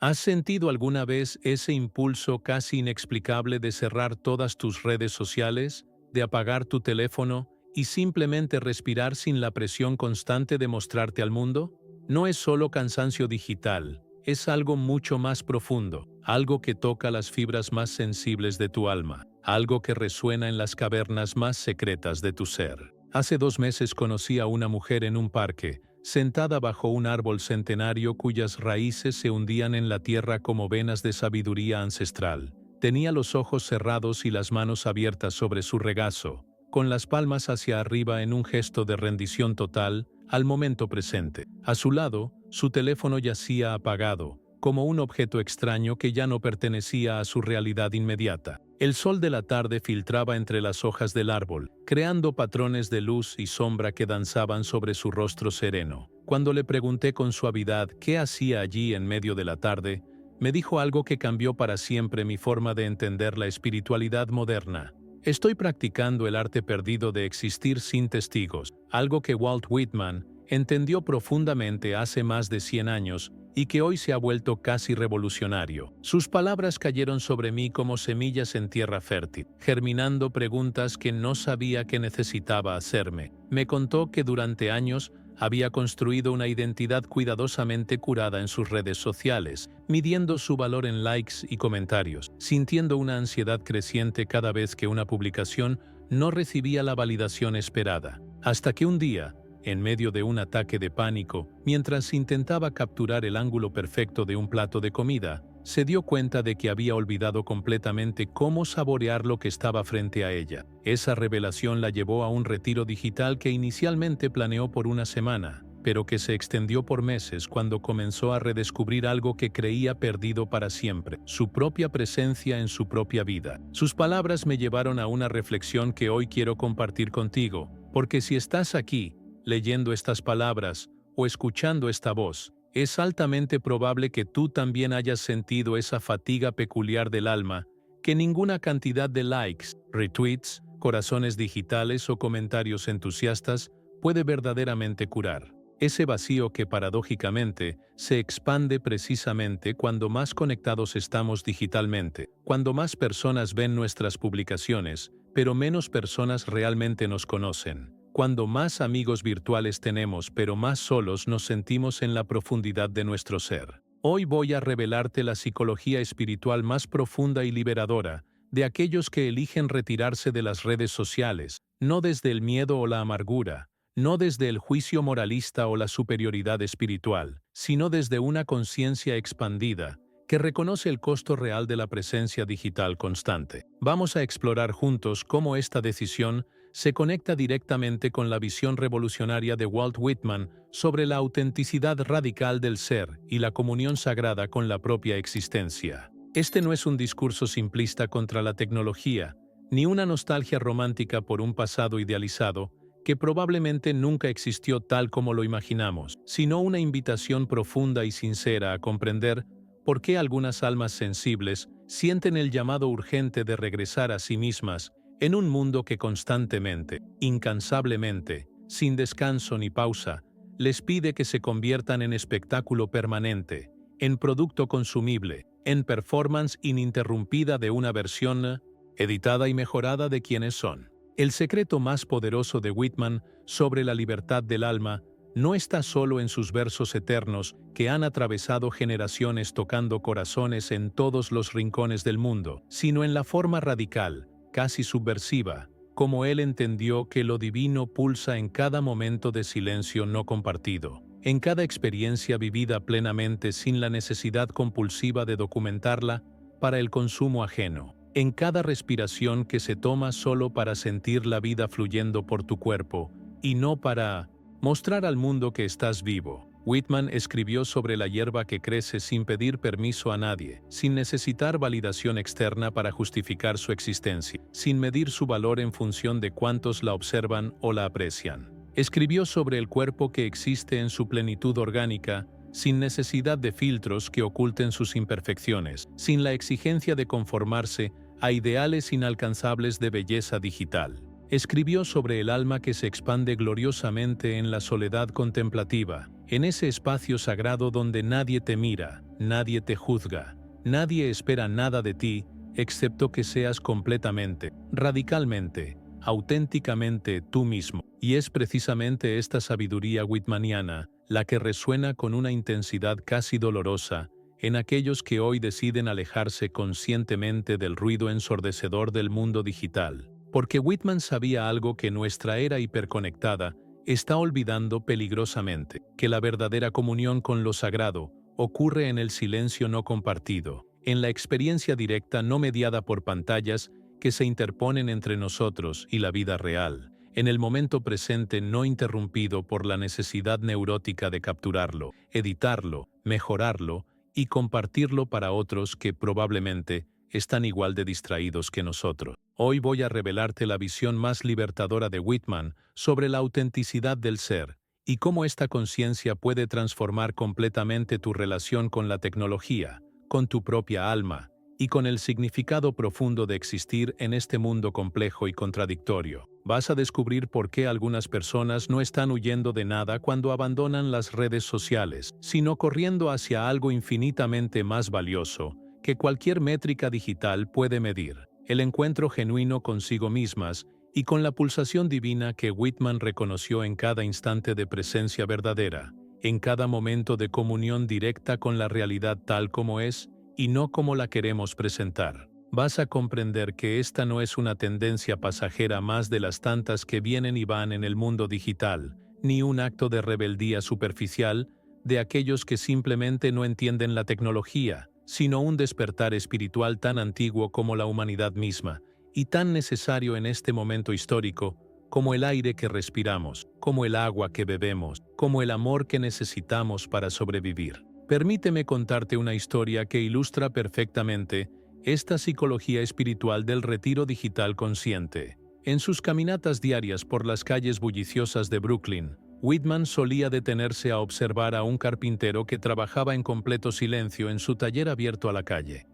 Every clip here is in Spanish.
¿Has sentido alguna vez ese impulso casi inexplicable de cerrar todas tus redes sociales, de apagar tu teléfono y simplemente respirar sin la presión constante de mostrarte al mundo? No es solo cansancio digital, es algo mucho más profundo, algo que toca las fibras más sensibles de tu alma, algo que resuena en las cavernas más secretas de tu ser. Hace 2 meses conocí a una mujer en un parque, sentada bajo un árbol centenario cuyas raíces se hundían en la tierra como venas de sabiduría ancestral. Tenía los ojos cerrados y las manos abiertas sobre su regazo, con las palmas hacia arriba en un gesto de rendición total al momento presente. A su lado, su teléfono yacía apagado, como un objeto extraño que ya no pertenecía a su realidad inmediata. El sol de la tarde filtraba entre las hojas del árbol, creando patrones de luz y sombra que danzaban sobre su rostro sereno. Cuando le pregunté con suavidad qué hacía allí en medio de la tarde, me dijo algo que cambió para siempre mi forma de entender la espiritualidad moderna. Estoy practicando el arte perdido de existir sin testigos, algo que Walt Whitman entendió profundamente hace más de 100 años y que hoy se ha vuelto casi revolucionario. Sus palabras cayeron sobre mí como semillas en tierra fértil, germinando preguntas que no sabía que necesitaba hacerme. Me contó que durante años había construido una identidad cuidadosamente curada en sus redes sociales, midiendo su valor en likes y comentarios, sintiendo una ansiedad creciente cada vez que una publicación no recibía la validación esperada. Hasta que un día, en medio de un ataque de pánico, mientras intentaba capturar el ángulo perfecto de un plato de comida, se dio cuenta de que había olvidado completamente cómo saborear lo que estaba frente a ella. Esa revelación la llevó a un retiro digital que inicialmente planeó por una semana, pero que se extendió por meses cuando comenzó a redescubrir algo que creía perdido para siempre: su propia presencia en su propia vida. Sus palabras me llevaron a una reflexión que hoy quiero compartir contigo, porque si estás aquí, leyendo estas palabras o escuchando esta voz, es altamente probable que tú también hayas sentido esa fatiga peculiar del alma que ninguna cantidad de likes, retweets, corazones digitales o comentarios entusiastas puede verdaderamente curar. Ese vacío que paradójicamente se expande precisamente cuando más conectados estamos digitalmente, cuando más personas ven nuestras publicaciones, pero menos personas realmente nos conocen. Cuando más amigos virtuales tenemos, pero más solos nos sentimos en la profundidad de nuestro ser. Hoy voy a revelarte la psicología espiritual más profunda y liberadora de aquellos que eligen retirarse de las redes sociales, no desde el miedo o la amargura, no desde el juicio moralista o la superioridad espiritual, sino desde una conciencia expandida que reconoce el costo real de la presencia digital constante. Vamos a explorar juntos cómo esta decisión se conecta directamente con la visión revolucionaria de Walt Whitman sobre la autenticidad radical del ser y la comunión sagrada con la propia existencia. Este no es un discurso simplista contra la tecnología, ni una nostalgia romántica por un pasado idealizado que probablemente nunca existió tal como lo imaginamos, sino una invitación profunda y sincera a comprender por qué algunas almas sensibles sienten el llamado urgente de regresar a sí mismas en un mundo que constantemente, incansablemente, sin descanso ni pausa, les pide que se conviertan en espectáculo permanente, en producto consumible, en performance ininterrumpida de una versión editada y mejorada de quienes son. El secreto más poderoso de Whitman sobre la libertad del alma no está solo en sus versos eternos que han atravesado generaciones tocando corazones en todos los rincones del mundo, sino en la forma radical, casi subversiva, como él entendió que lo divino pulsa en cada momento de silencio no compartido, en cada experiencia vivida plenamente sin la necesidad compulsiva de documentarla para el consumo ajeno, en cada respiración que se toma solo para sentir la vida fluyendo por tu cuerpo, y no para mostrar al mundo que estás vivo. Whitman escribió sobre la hierba que crece sin pedir permiso a nadie, sin necesitar validación externa para justificar su existencia, sin medir su valor en función de cuántos la observan o la aprecian. Escribió sobre el cuerpo que existe en su plenitud orgánica, sin necesidad de filtros que oculten sus imperfecciones, sin la exigencia de conformarse a ideales inalcanzables de belleza digital. Escribió sobre el alma que se expande gloriosamente en la soledad contemplativa, en ese espacio sagrado donde nadie te mira, nadie te juzga, nadie espera nada de ti, excepto que seas completamente, radicalmente, auténticamente tú mismo. Y es precisamente esta sabiduría whitmaniana la que resuena con una intensidad casi dolorosa en aquellos que hoy deciden alejarse conscientemente del ruido ensordecedor del mundo digital. Porque Whitman sabía algo que nuestra era hiperconectada está olvidando peligrosamente, que la verdadera comunión con lo sagrado ocurre en el silencio no compartido, en la experiencia directa no mediada por pantallas que se interponen entre nosotros y la vida real, en el momento presente no interrumpido por la necesidad neurótica de capturarlo, editarlo, mejorarlo y compartirlo para otros que probablemente están igual de distraídos que nosotros. Hoy voy a revelarte la visión más libertadora de Whitman sobre la autenticidad del ser y cómo esta conciencia puede transformar completamente tu relación con la tecnología, con tu propia alma y con el significado profundo de existir en este mundo complejo y contradictorio. Vas a descubrir por qué algunas personas no están huyendo de nada cuando abandonan las redes sociales, sino corriendo hacia algo infinitamente más valioso que cualquier métrica digital puede medir: el encuentro genuino consigo mismas y con la pulsación divina que Whitman reconoció en cada instante de presencia verdadera, en cada momento de comunión directa con la realidad tal como es y no como la queremos presentar. Vas a comprender que esta no es una tendencia pasajera más de las tantas que vienen y van en el mundo digital, ni un acto de rebeldía superficial de aquellos que simplemente no entienden la tecnología, sino un despertar espiritual tan antiguo como la humanidad misma, y tan necesario en este momento histórico como el aire que respiramos, como el agua que bebemos, como el amor que necesitamos para sobrevivir. Permíteme contarte una historia que ilustra perfectamente esta psicología espiritual del retiro digital consciente. En sus caminatas diarias por las calles bulliciosas de Brooklyn, Whitman solía detenerse a observar a un carpintero que trabajaba en completo silencio en su taller abierto a la calle.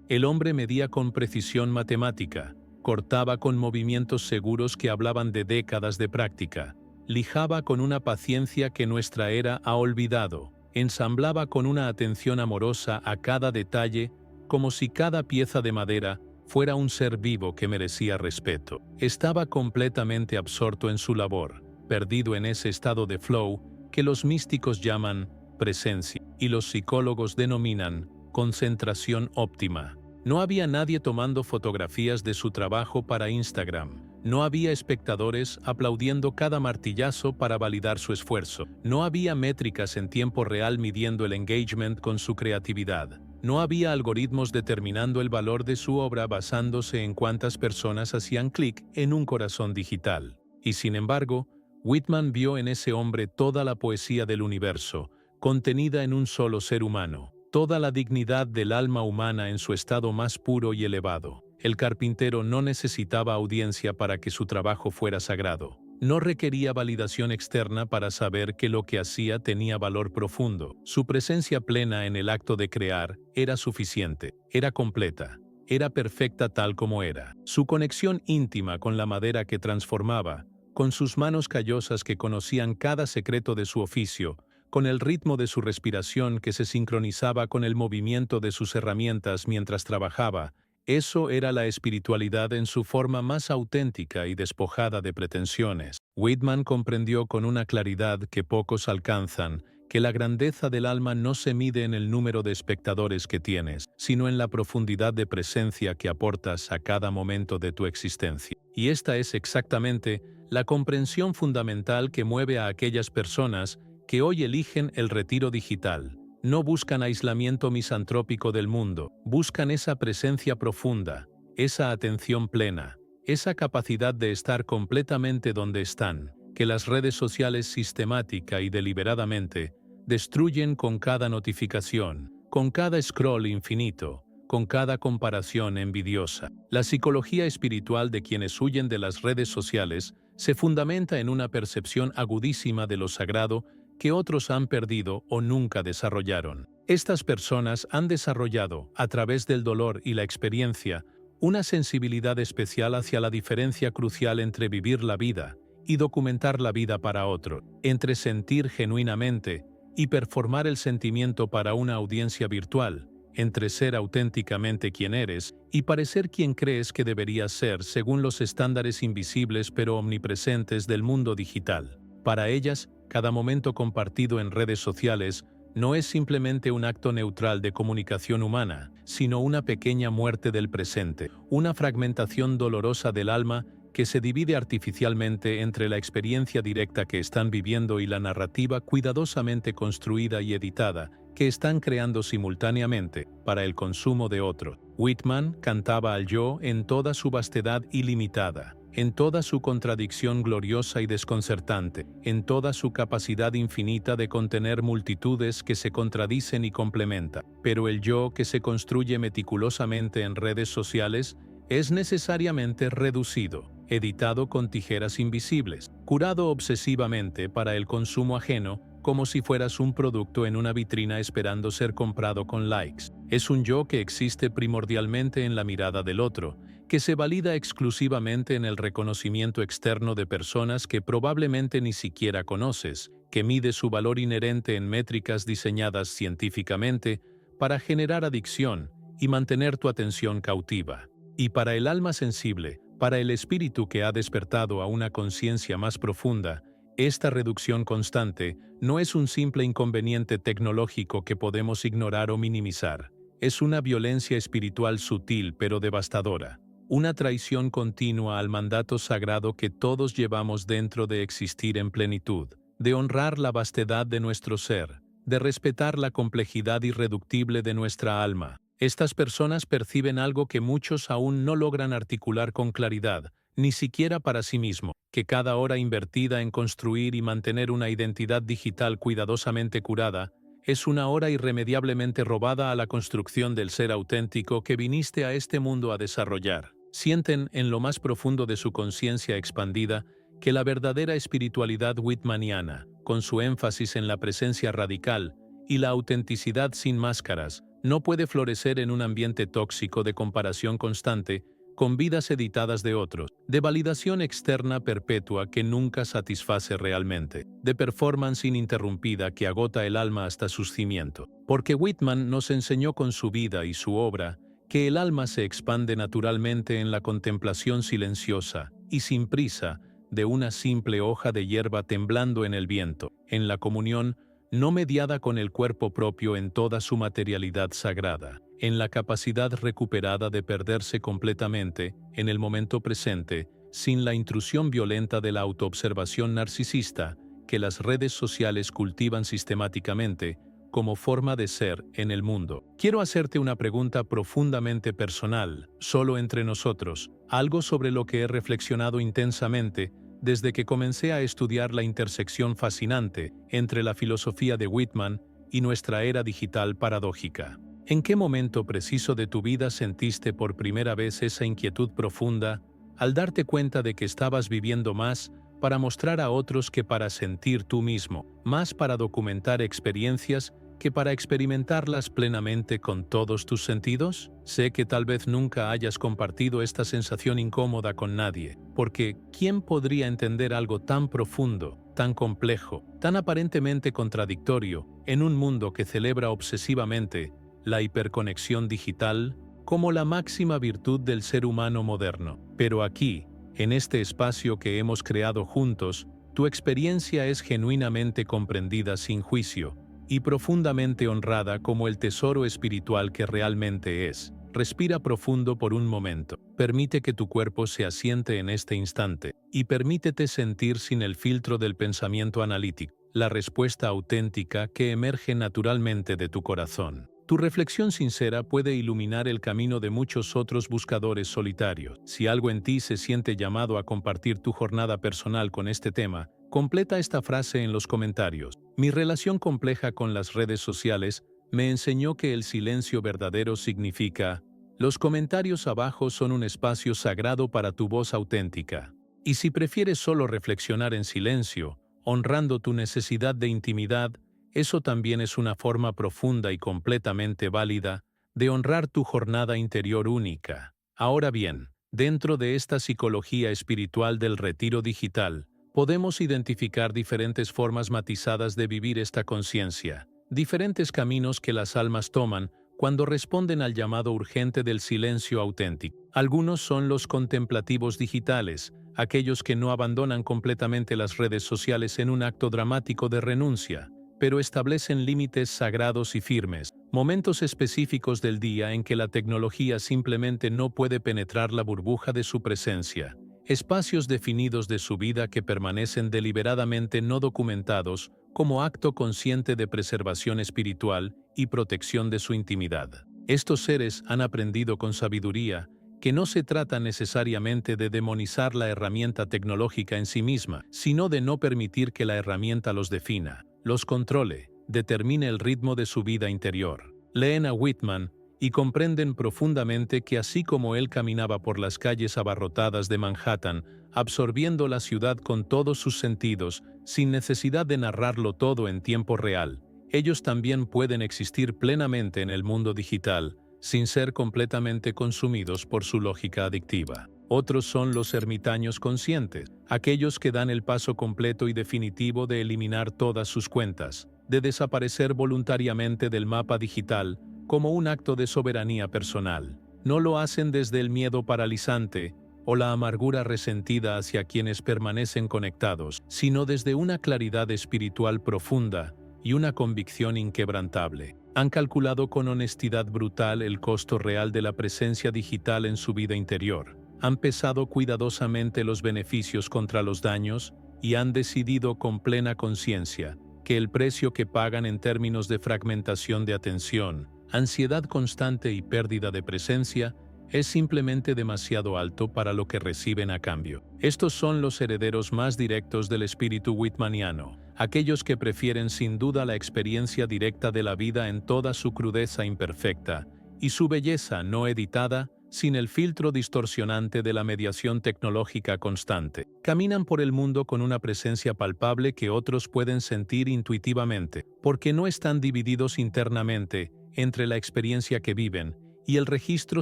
El hombre medía con precisión matemática, cortaba con movimientos seguros que hablaban de décadas de práctica, lijaba con una paciencia que nuestra era ha olvidado, ensamblaba con una atención amorosa a cada detalle, como si cada pieza de madera fuera un ser vivo que merecía respeto. Estaba completamente absorto en su labor, perdido en ese estado de flow que los místicos llaman presencia y los psicólogos denominan concentración óptima. No había nadie tomando fotografías de su trabajo para Instagram. No había espectadores aplaudiendo cada martillazo para validar su esfuerzo. No había métricas en tiempo real midiendo el engagement con su creatividad. No había algoritmos determinando el valor de su obra basándose en cuántas personas hacían clic en un corazón digital. Y sin embargo, Whitman vio en ese hombre toda la poesía del universo, contenida en un solo ser humano, toda la dignidad del alma humana en su estado más puro y elevado. El carpintero no necesitaba audiencia para que su trabajo fuera sagrado. No requería validación externa para saber que lo que hacía tenía valor profundo. Su presencia plena en el acto de crear era suficiente, era completa, era perfecta tal como era. Su conexión íntima con la madera que transformaba, con sus manos callosas que conocían cada secreto de su oficio, con el ritmo de su respiración que se sincronizaba con el movimiento de sus herramientas mientras trabajaba, eso era la espiritualidad en su forma más auténtica y despojada de pretensiones. Whitman comprendió con una claridad que pocos alcanzan que la grandeza del alma no se mide en el número de espectadores que tienes, sino en la profundidad de presencia que aportas a cada momento de tu existencia. Y esta es exactamente la comprensión fundamental que mueve a aquellas personas que hoy eligen el retiro digital. No buscan aislamiento misantrópico del mundo, buscan esa presencia profunda, esa atención plena, esa capacidad de estar completamente donde están, que las redes sociales sistemática y deliberadamente destruyen con cada notificación, con cada scroll infinito, con cada comparación envidiosa. La psicología espiritual de quienes huyen de las redes sociales se fundamenta en una percepción agudísima de lo sagrado que otros han perdido o nunca desarrollaron. Estas personas han desarrollado, a través del dolor y la experiencia, una sensibilidad especial hacia la diferencia crucial entre vivir la vida y documentar la vida para otro, entre sentir genuinamente y performar el sentimiento para una audiencia virtual, entre ser auténticamente quien eres y parecer quien crees que deberías ser según los estándares invisibles pero omnipresentes del mundo digital. Para ellas, cada momento compartido en redes sociales no es simplemente un acto neutral de comunicación humana, sino una pequeña muerte del presente, una fragmentación dolorosa del alma que se divide artificialmente entre la experiencia directa que están viviendo y la narrativa cuidadosamente construida y editada que están creando simultáneamente para el consumo de otros. Whitman cantaba al yo en toda su vastedad ilimitada, en toda su contradicción gloriosa y desconcertante, en toda su capacidad infinita de contener multitudes que se contradicen y complementan. Pero el yo que se construye meticulosamente en redes sociales es necesariamente reducido, editado con tijeras invisibles, curado obsesivamente para el consumo ajeno, como si fueras un producto en una vitrina esperando ser comprado con likes. Es un yo que existe primordialmente en la mirada del otro, que se valida exclusivamente en el reconocimiento externo de personas que probablemente ni siquiera conoces, que mide su valor inherente en métricas diseñadas científicamente para generar adicción y mantener tu atención cautiva. Y para el alma sensible, para el espíritu que ha despertado a una conciencia más profunda, esta reducción constante no es un simple inconveniente tecnológico que podemos ignorar o minimizar. Es una violencia espiritual sutil pero devastadora, una traición continua al mandato sagrado que todos llevamos dentro de existir en plenitud, de honrar la vastedad de nuestro ser, de respetar la complejidad irreductible de nuestra alma. Estas personas perciben algo que muchos aún no logran articular con claridad, ni siquiera para sí mismo, que cada hora invertida en construir y mantener una identidad digital cuidadosamente curada, es una hora irremediablemente robada a la construcción del ser auténtico que viniste a este mundo a desarrollar. Sienten en lo más profundo de su conciencia expandida que la verdadera espiritualidad whitmaniana, con su énfasis en la presencia radical y la autenticidad sin máscaras, no puede florecer en un ambiente tóxico de comparación constante con vidas editadas de otros, de validación externa perpetua que nunca satisface realmente, de performance ininterrumpida que agota el alma hasta sus cimientos. Porque Whitman nos enseñó con su vida y su obra que el alma se expande naturalmente en la contemplación silenciosa y sin prisa de una simple hoja de hierba temblando en el viento, en la comunión no mediada con el cuerpo propio en toda su materialidad sagrada, en la capacidad recuperada de perderse completamente en el momento presente, sin la intrusión violenta de la autoobservación narcisista que las redes sociales cultivan sistemáticamente como forma de ser en el mundo. Quiero hacerte una pregunta profundamente personal, solo entre nosotros, algo sobre lo que he reflexionado intensamente desde que comencé a estudiar la intersección fascinante entre la filosofía de Whitman y nuestra era digital paradójica. ¿En qué momento preciso de tu vida sentiste por primera vez esa inquietud profunda al darte cuenta de que estabas viviendo más para mostrar a otros que para sentir tú mismo, más para documentar experiencias que para experimentarlas plenamente con todos tus sentidos? Sé que tal vez nunca hayas compartido esta sensación incómoda con nadie, porque ¿quién podría entender algo tan profundo, tan complejo, tan aparentemente contradictorio, en un mundo que celebra obsesivamente la hiperconexión digital como la máxima virtud del ser humano moderno? Pero aquí, en este espacio que hemos creado juntos, tu experiencia es genuinamente comprendida sin juicio y profundamente honrada como el tesoro espiritual que realmente es. Respira profundo por un momento. Permite que tu cuerpo se asiente en este instante y permítete sentir sin el filtro del pensamiento analítico la respuesta auténtica que emerge naturalmente de tu corazón. Tu reflexión sincera puede iluminar el camino de muchos otros buscadores solitarios. Si algo en ti se siente llamado a compartir tu jornada personal con este tema, completa esta frase en los comentarios. Mi relación compleja con las redes sociales me enseñó que el silencio verdadero significa: los comentarios abajo son un espacio sagrado para tu voz auténtica. Y si prefieres solo reflexionar en silencio, honrando tu necesidad de intimidad, eso también es una forma profunda y completamente válida de honrar tu jornada interior única. Ahora bien, dentro de esta psicología espiritual del retiro digital, Podemos identificar diferentes formas matizadas de vivir esta conciencia, diferentes caminos que las almas toman cuando responden al llamado urgente del silencio auténtico. Algunos son los contemplativos digitales, aquellos que no abandonan completamente las redes sociales en un acto dramático de renuncia, pero establecen límites sagrados y firmes, momentos específicos del día en que la tecnología simplemente no puede penetrar la burbuja de su presencia, espacios definidos de su vida que permanecen deliberadamente no documentados como acto consciente de preservación espiritual y protección de su intimidad. Estos seres han aprendido con sabiduría que no se trata necesariamente de demonizar la herramienta tecnológica en sí misma, sino de no permitir que la herramienta los defina, los controle, determine el ritmo de su vida interior. Leen a Whitman y comprenden profundamente que así como él caminaba por las calles abarrotadas de Manhattan, absorbiendo la ciudad con todos sus sentidos, sin necesidad de narrarlo todo en tiempo real, ellos también pueden existir plenamente en el mundo digital, sin ser completamente consumidos por su lógica adictiva. Otros son los ermitaños conscientes, aquellos que dan el paso completo y definitivo de eliminar todas sus cuentas, de desaparecer voluntariamente del mapa digital como un acto de soberanía personal. No lo hacen desde el miedo paralizante o la amargura resentida hacia quienes permanecen conectados, sino desde una claridad espiritual profunda y una convicción inquebrantable. Han calculado con honestidad brutal el costo real de la presencia digital en su vida interior. Han pesado cuidadosamente los beneficios contra los daños y han decidido con plena conciencia que el precio que pagan en términos de fragmentación de atención, ansiedad constante y pérdida de presencia es simplemente demasiado alto para lo que reciben a cambio. Estos son los herederos más directos del espíritu whitmaniano, aquellos que prefieren sin duda la experiencia directa de la vida en toda su crudeza imperfecta y su belleza no editada, sin el filtro distorsionante de la mediación tecnológica constante. Caminan por el mundo con una presencia palpable que otros pueden sentir intuitivamente, porque no están divididos internamente entre la experiencia que viven y el registro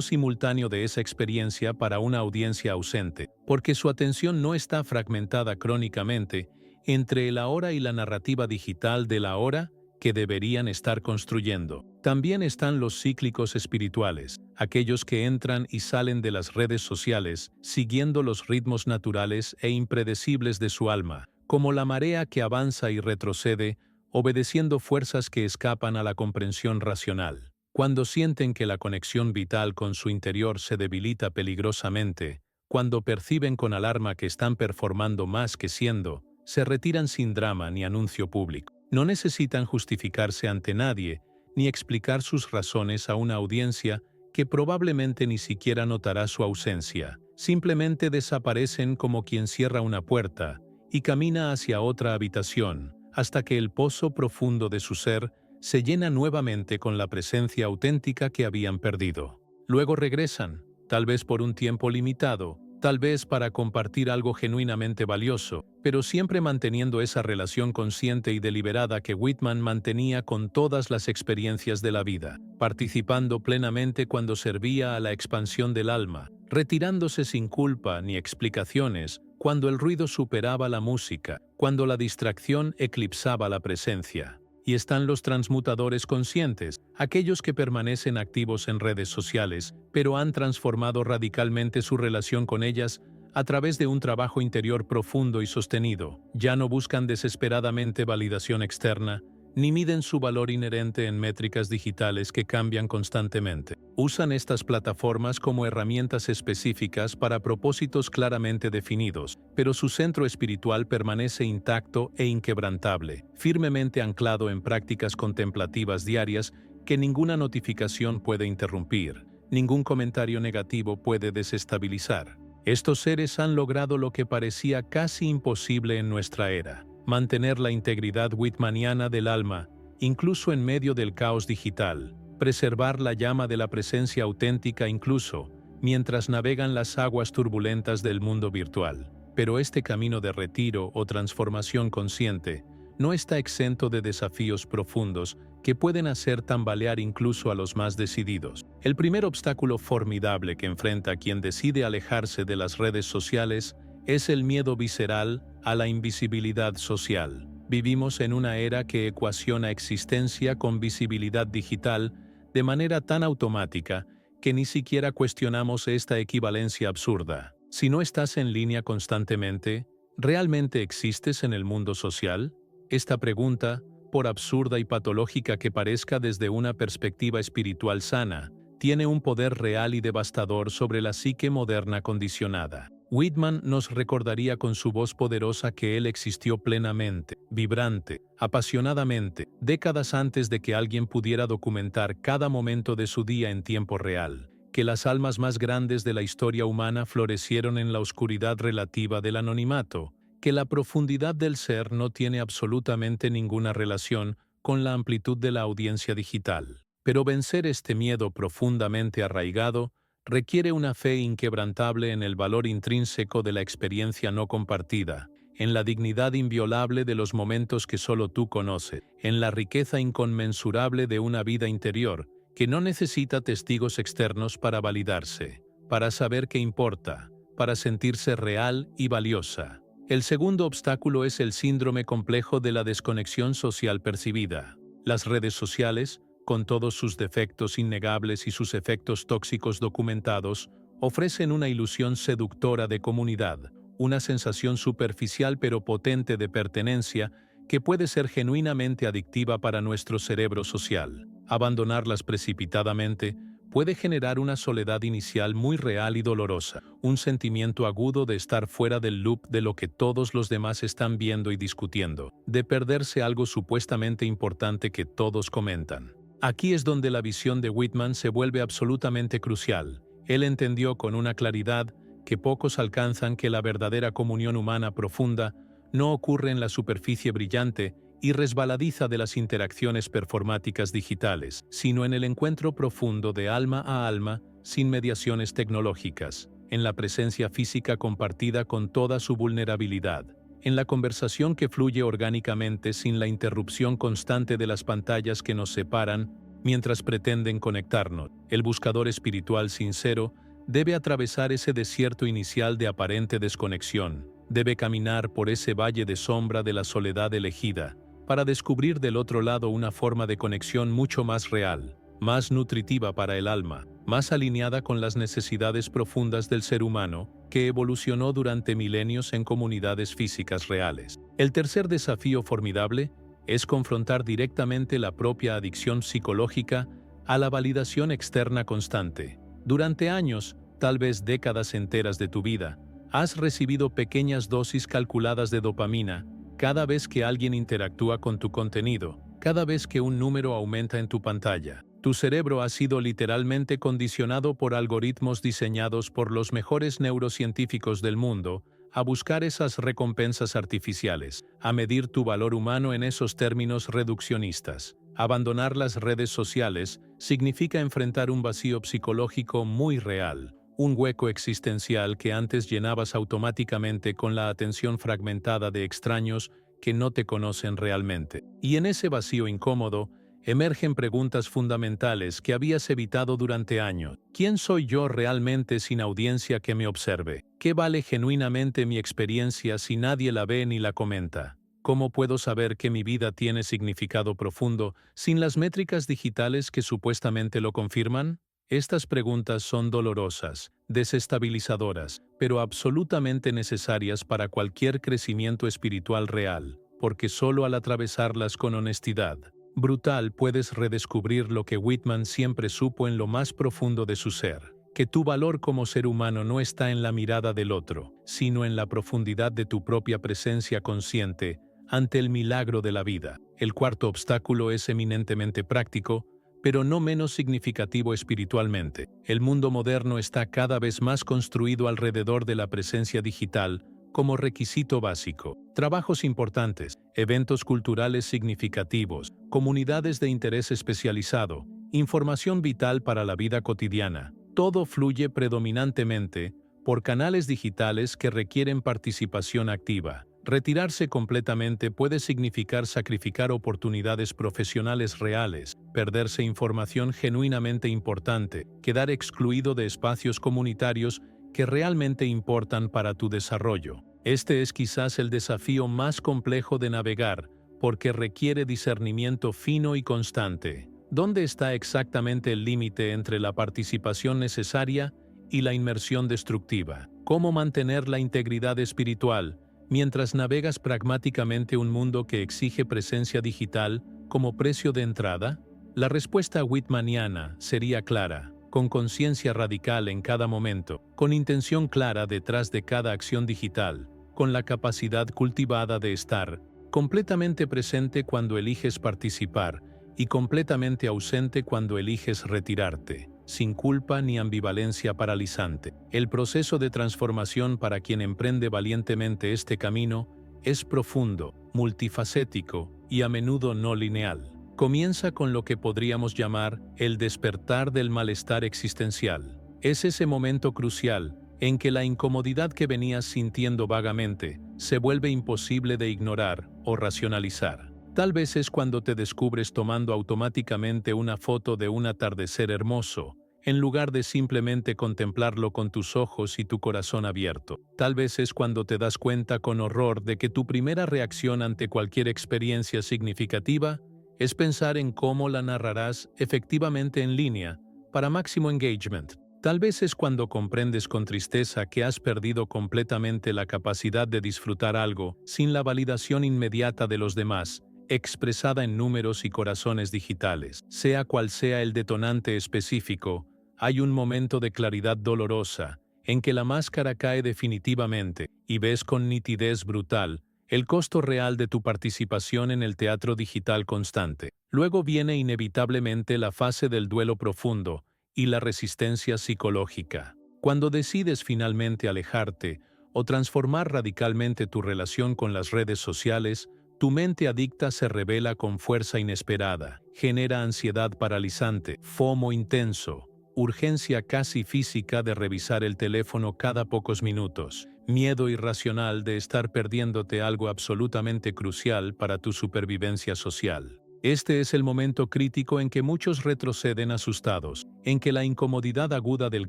simultáneo de esa experiencia para una audiencia ausente, porque su atención no está fragmentada crónicamente entre el ahora y la narrativa digital del ahora que deberían estar construyendo. También están los cíclicos espirituales, aquellos que entran y salen de las redes sociales, siguiendo los ritmos naturales e impredecibles de su alma, como la marea que avanza y retrocede, obedeciendo fuerzas que escapan a la comprensión racional. Cuando sienten que la conexión vital con su interior se debilita peligrosamente, cuando perciben con alarma que están performando más que siendo, se retiran sin drama ni anuncio público. No necesitan justificarse ante nadie, ni explicar sus razones a una audiencia que probablemente ni siquiera notará su ausencia. Simplemente desaparecen como quien cierra una puerta y camina hacia otra habitación, hasta que el pozo profundo de su ser se llena nuevamente con la presencia auténtica que habían perdido. Luego regresan, tal vez por un tiempo limitado, tal vez para compartir algo genuinamente valioso, pero siempre manteniendo esa relación consciente y deliberada que Whitman mantenía con todas las experiencias de la vida, participando plenamente cuando servía a la expansión del alma, retirándose sin culpa ni explicaciones cuando el ruido superaba la música, cuando la distracción eclipsaba la presencia. Y están los transmutadores conscientes, aquellos que permanecen activos en redes sociales, pero han transformado radicalmente su relación con ellas a través de un trabajo interior profundo y sostenido. Ya no buscan desesperadamente validación externa, ni miden su valor inherente en métricas digitales que cambian constantemente. Usan estas plataformas como herramientas específicas para propósitos claramente definidos, pero su centro espiritual permanece intacto e inquebrantable, firmemente anclado en prácticas contemplativas diarias que ninguna notificación puede interrumpir, ningún comentario negativo puede desestabilizar. Estos seres han logrado lo que parecía casi imposible en nuestra era: mantener la integridad whitmaniana del alma, incluso en medio del caos digital, preservar la llama de la presencia auténtica incluso mientras navegan las aguas turbulentas del mundo virtual. Pero este camino de retiro o transformación consciente no está exento de desafíos profundos que pueden hacer tambalear incluso a los más decididos. El primer obstáculo formidable que enfrenta quien decide alejarse de las redes sociales Es el miedo visceral a la invisibilidad social. Vivimos en una era que ecuaciona existencia con visibilidad digital de manera tan automática que ni siquiera cuestionamos esta equivalencia absurda. Si no estás en línea constantemente, ¿realmente existes en el mundo social? Esta pregunta, por absurda y patológica que parezca desde una perspectiva espiritual sana, tiene un poder real y devastador sobre la psique moderna condicionada. Whitman nos recordaría con su voz poderosa que él existió plenamente, vibrante, apasionadamente, décadas antes de que alguien pudiera documentar cada momento de su día en tiempo real, que las almas más grandes de la historia humana florecieron en la oscuridad relativa del anonimato, que la profundidad del ser no tiene absolutamente ninguna relación con la amplitud de la audiencia digital. Pero vencer este miedo profundamente arraigado requiere una fe inquebrantable en el valor intrínseco de la experiencia no compartida, en la dignidad inviolable de los momentos que solo tú conoces, en la riqueza inconmensurable de una vida interior que no necesita testigos externos para validarse, para saber qué importa, para sentirse real y valiosa. El segundo obstáculo es el síndrome complejo de la desconexión social percibida. Las redes sociales, con todos sus defectos innegables y sus efectos tóxicos documentados, ofrecen una ilusión seductora de comunidad, una sensación superficial pero potente de pertenencia que puede ser genuinamente adictiva para nuestro cerebro social. Abandonarlas precipitadamente puede generar una soledad inicial muy real y dolorosa, un sentimiento agudo de estar fuera del loop de lo que todos los demás están viendo y discutiendo, de perderse algo supuestamente importante que todos comentan. Aquí es donde la visión de Whitman se vuelve absolutamente crucial. Él entendió con una claridad que pocos alcanzan que la verdadera comunión humana profunda no ocurre en la superficie brillante y resbaladiza de las interacciones performáticas digitales, sino en el encuentro profundo de alma a alma, sin mediaciones tecnológicas, en la presencia física compartida con toda su vulnerabilidad, en la conversación que fluye orgánicamente sin la interrupción constante de las pantallas que nos separan mientras pretenden conectarnos. El buscador espiritual sincero debe atravesar ese desierto inicial de aparente desconexión, debe caminar por ese valle de sombra de la soledad elegida, para descubrir del otro lado una forma de conexión mucho más real, más nutritiva para el alma, más alineada con las necesidades profundas del ser humano, que evolucionó durante milenios en comunidades físicas reales. El tercer desafío formidable es confrontar directamente la propia adicción psicológica a la validación externa constante. Durante años, tal vez décadas enteras de tu vida, has recibido pequeñas dosis calculadas de dopamina cada vez que alguien interactúa con tu contenido, cada vez que un número aumenta en tu pantalla. Tu cerebro ha sido literalmente condicionado por algoritmos diseñados por los mejores neurocientíficos del mundo a buscar esas recompensas artificiales, a medir tu valor humano en esos términos reduccionistas. Abandonar las redes sociales significa enfrentar un vacío psicológico muy real, un hueco existencial que antes llenabas automáticamente con la atención fragmentada de extraños que no te conocen realmente. Y en ese vacío incómodo, emergen preguntas fundamentales que habías evitado durante años. ¿Quién soy yo realmente sin audiencia que me observe? ¿Qué vale genuinamente mi experiencia si nadie la ve ni la comenta? ¿Cómo puedo saber que mi vida tiene significado profundo sin las métricas digitales que supuestamente lo confirman? Estas preguntas son dolorosas, desestabilizadoras, pero absolutamente necesarias para cualquier crecimiento espiritual real, porque solo al atravesarlas con honestidad brutal puedes redescubrir lo que Whitman siempre supo en lo más profundo de su ser, que tu valor como ser humano no está en la mirada del otro, sino en la profundidad de tu propia presencia consciente ante el milagro de la vida. El cuarto obstáculo es eminentemente práctico, pero no menos significativo espiritualmente. El mundo moderno está cada vez más construido alrededor de la presencia digital como requisito básico. Trabajos importantes, eventos culturales significativos, comunidades de interés especializado, información vital para la vida cotidiana. Todo fluye predominantemente por canales digitales que requieren participación activa. Retirarse completamente puede significar sacrificar oportunidades profesionales reales, perderse información genuinamente importante, quedar excluido de espacios comunitarios que realmente importan para tu desarrollo. Este es quizás el desafío más complejo de navegar, porque requiere discernimiento fino y constante. ¿Dónde está exactamente el límite entre la participación necesaria y la inmersión destructiva? ¿Cómo mantener la integridad espiritual mientras navegas pragmáticamente un mundo que exige presencia digital como precio de entrada? La respuesta whitmaniana sería clara: con conciencia radical en cada momento, con intención clara detrás de cada acción digital, con la capacidad cultivada de estar completamente presente cuando eliges participar y completamente ausente cuando eliges retirarte, sin culpa ni ambivalencia paralizante. El proceso de transformación para quien emprende valientemente este camino es profundo, multifacético y a menudo no lineal. Comienza con lo que podríamos llamar el despertar del malestar existencial. Es ese momento crucial en que la incomodidad que venías sintiendo vagamente se vuelve imposible de ignorar o racionalizar. Tal vez es cuando te descubres tomando automáticamente una foto de un atardecer hermoso, en lugar de simplemente contemplarlo con tus ojos y tu corazón abierto. Tal vez es cuando te das cuenta con horror de que tu primera reacción ante cualquier experiencia significativa es pensar en cómo la narrarás efectivamente en línea para máximo engagement. Tal vez es cuando comprendes con tristeza que has perdido completamente la capacidad de disfrutar algo sin la validación inmediata de los demás, expresada en números y corazones digitales. Sea cual sea el detonante específico, hay un momento de claridad dolorosa en que la máscara cae definitivamente y ves con nitidez brutal el costo real de tu participación en el teatro digital constante. Luego viene inevitablemente la fase del duelo profundo y la resistencia psicológica. Cuando decides finalmente alejarte o transformar radicalmente tu relación con las redes sociales, tu mente adicta se revela con fuerza inesperada, genera ansiedad paralizante, FOMO intenso, urgencia casi física de revisar el teléfono cada pocos minutos, miedo irracional de estar perdiéndote algo absolutamente crucial para tu supervivencia social. Este es el momento crítico en que muchos retroceden asustados, en que la incomodidad aguda del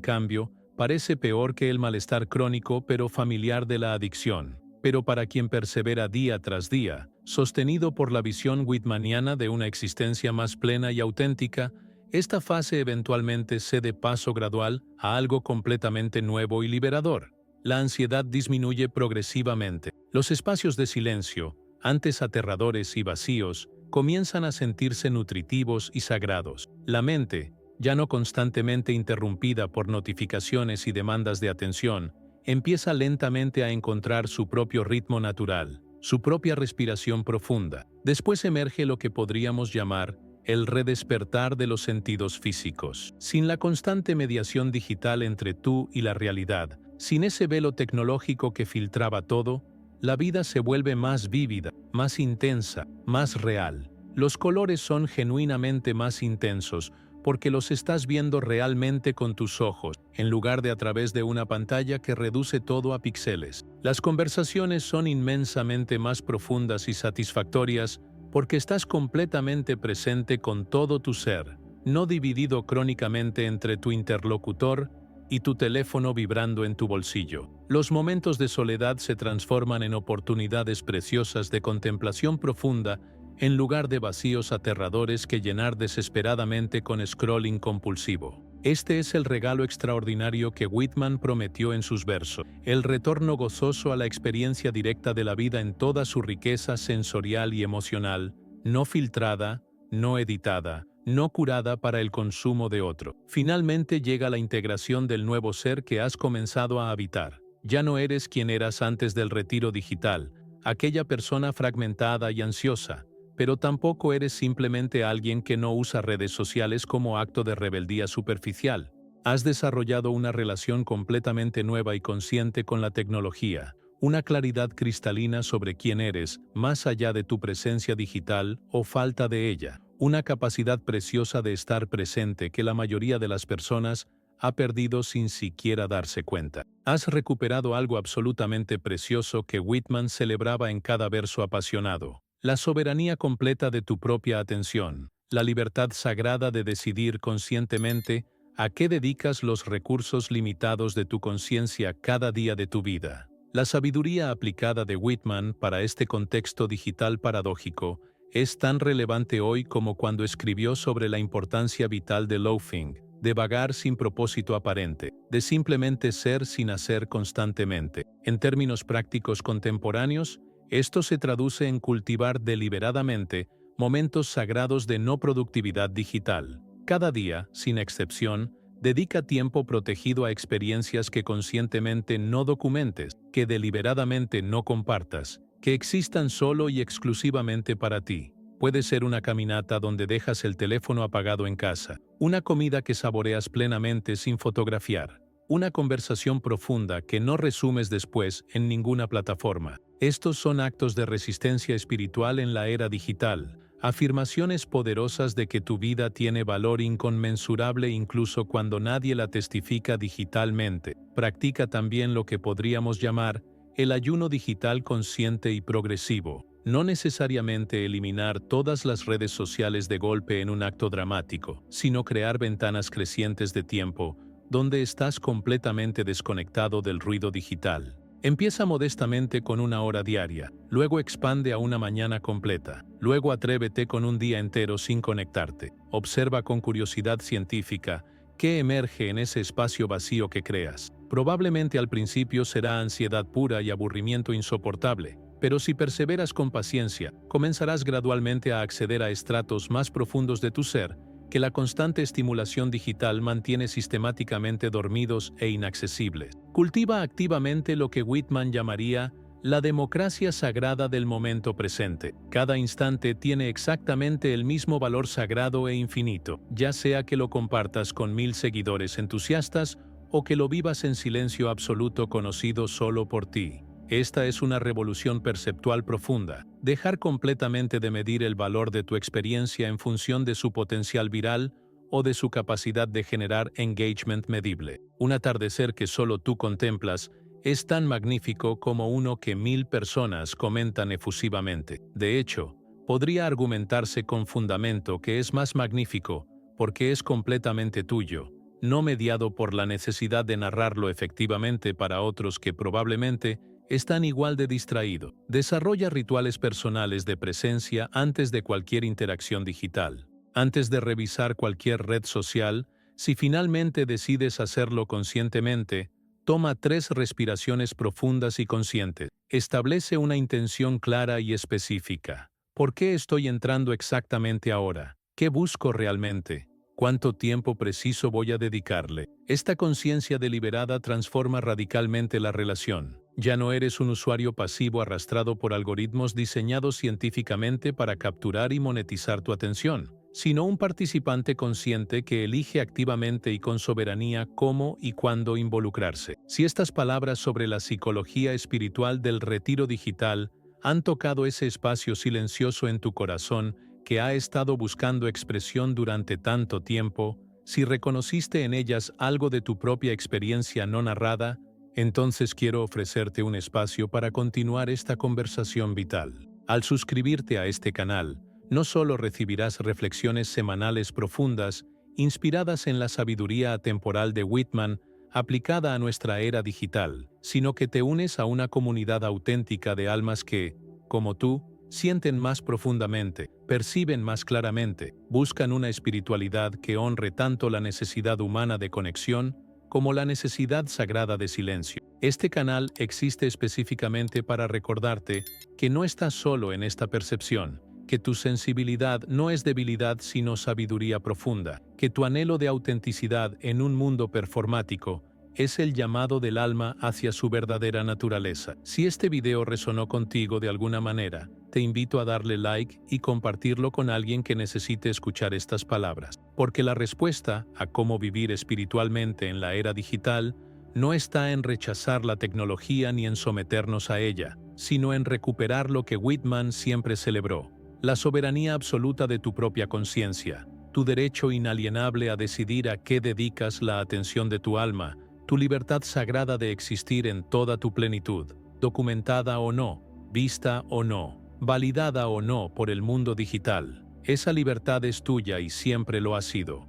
cambio parece peor que el malestar crónico pero familiar de la adicción. Pero para quien persevera día tras día, sostenido por la visión whitmaniana de una existencia más plena y auténtica, esta fase eventualmente cede paso gradual a algo completamente nuevo y liberador. La ansiedad disminuye progresivamente. Los espacios de silencio, antes aterradores y vacíos, comienzan a sentirse nutritivos y sagrados. La mente, ya no constantemente interrumpida por notificaciones y demandas de atención, empieza lentamente a encontrar su propio ritmo natural, su propia respiración profunda. Después emerge lo que podríamos llamar el redespertar de los sentidos físicos. Sin la constante mediación digital entre tú y la realidad, sin ese velo tecnológico que filtraba todo, la vida se vuelve más vívida, más intensa, más real. Los colores son genuinamente más intensos porque los estás viendo realmente con tus ojos, en lugar de a través de una pantalla que reduce todo a píxeles. Las conversaciones son inmensamente más profundas y satisfactorias porque estás completamente presente con todo tu ser, no dividido crónicamente entre tu interlocutor y tu teléfono vibrando en tu bolsillo. Los momentos de soledad se transforman en oportunidades preciosas de contemplación profunda en lugar de vacíos aterradores que llenar desesperadamente con scrolling compulsivo. Este es el regalo extraordinario que Whitman prometió en sus versos, el retorno gozoso a la experiencia directa de la vida en toda su riqueza sensorial y emocional, no filtrada, no editada, no curada para el consumo de otro. Finalmente llega la integración del nuevo ser que has comenzado a habitar. Ya no eres quien eras antes del retiro digital, aquella persona fragmentada y ansiosa, pero tampoco eres simplemente alguien que no usa redes sociales como acto de rebeldía superficial. Has desarrollado una relación completamente nueva y consciente con la tecnología, una claridad cristalina sobre quién eres, más allá de tu presencia digital o falta de ella, una capacidad preciosa de estar presente que la mayoría de las personas ha perdido sin siquiera darse cuenta. Has recuperado algo absolutamente precioso que Whitman celebraba en cada verso apasionado: la soberanía completa de tu propia atención, la libertad sagrada de decidir conscientemente ¿A qué dedicas los recursos limitados de tu conciencia cada día de tu vida? La sabiduría aplicada de Whitman para este contexto digital paradójico es tan relevante hoy como cuando escribió sobre la importancia vital de loafing, de vagar sin propósito aparente, de simplemente ser sin hacer constantemente. En términos prácticos contemporáneos, esto se traduce en cultivar deliberadamente momentos sagrados de no productividad digital. Cada día, sin excepción, dedica tiempo protegido a experiencias que conscientemente no documentes, que deliberadamente no compartas, que existan solo y exclusivamente para ti. Puede ser una caminata donde dejas el teléfono apagado en casa, una comida que saboreas plenamente sin fotografiar, una conversación profunda que no resumes después en ninguna plataforma. Estos son actos de resistencia espiritual en la era digital, afirmaciones poderosas de que tu vida tiene valor inconmensurable incluso cuando nadie la testifica digitalmente. Practica también lo que podríamos llamar el ayuno digital consciente y progresivo. No necesariamente eliminar todas las redes sociales de golpe en un acto dramático, sino crear ventanas crecientes de tiempo donde estás completamente desconectado del ruido digital. Empieza modestamente con 1 hora diaria, luego expande a una mañana completa, luego atrévete con un día entero sin conectarte. Observa con curiosidad científica qué emerge en ese espacio vacío que creas. Probablemente al principio será ansiedad pura y aburrimiento insoportable, pero si perseveras con paciencia, comenzarás gradualmente a acceder a estratos más profundos de tu ser que la constante estimulación digital mantiene sistemáticamente dormidos e inaccesibles. Cultiva activamente lo que Whitman llamaría la democracia sagrada del momento presente. Cada instante tiene exactamente el mismo valor sagrado e infinito, ya sea que lo compartas con 1000 seguidores entusiastas o que lo vivas en silencio absoluto conocido solo por ti. Esta es una revolución perceptual profunda. Dejar completamente de medir el valor de tu experiencia en función de su potencial viral o de su capacidad de generar engagement medible. Un atardecer que solo tú contemplas es tan magnífico como uno que 1000 personas comentan efusivamente. De hecho, podría argumentarse con fundamento que es más magnífico porque es completamente tuyo, no mediado por la necesidad de narrarlo efectivamente para otros que probablemente están igual de distraídos. Desarrolla rituales personales de presencia antes de cualquier interacción digital. Antes de revisar cualquier red social, si finalmente decides hacerlo conscientemente, toma 3 respiraciones profundas y conscientes. Establece una intención clara y específica. ¿Por qué estoy entrando exactamente ahora? ¿Qué busco realmente? ¿Cuánto tiempo preciso voy a dedicarle? Esta conciencia deliberada transforma radicalmente la relación. Ya no eres un usuario pasivo arrastrado por algoritmos diseñados científicamente para capturar y monetizar tu atención, sino un participante consciente que elige activamente y con soberanía cómo y cuándo involucrarse. Si estas palabras sobre la psicología espiritual del retiro digital han tocado ese espacio silencioso en tu corazón que ha estado buscando expresión durante tanto tiempo, si reconociste en ellas algo de tu propia experiencia no narrada, entonces quiero ofrecerte un espacio para continuar esta conversación vital. Al suscribirte a este canal, no solo recibirás reflexiones semanales profundas, inspiradas en la sabiduría atemporal de Whitman, aplicada a nuestra era digital, sino que te unes a una comunidad auténtica de almas que, como tú, sienten más profundamente, perciben más claramente, buscan una espiritualidad que honre tanto la necesidad humana de conexión como la necesidad sagrada de silencio. Este canal existe específicamente para recordarte que no estás solo en esta percepción, que tu sensibilidad no es debilidad sino sabiduría profunda, que tu anhelo de autenticidad en un mundo performático es el llamado del alma hacia su verdadera naturaleza. Si este video resonó contigo de alguna manera, te invito a darle like y compartirlo con alguien que necesite escuchar estas palabras, porque la respuesta a cómo vivir espiritualmente en la era digital no está en rechazar la tecnología ni en someternos a ella, sino en recuperar lo que Whitman siempre celebró: la soberanía absoluta de tu propia conciencia, tu derecho inalienable a decidir a qué dedicas la atención de tu alma, tu libertad sagrada de existir en toda tu plenitud, documentada o no, vista o no, validada o no por el mundo digital. Esa libertad es tuya y siempre lo ha sido.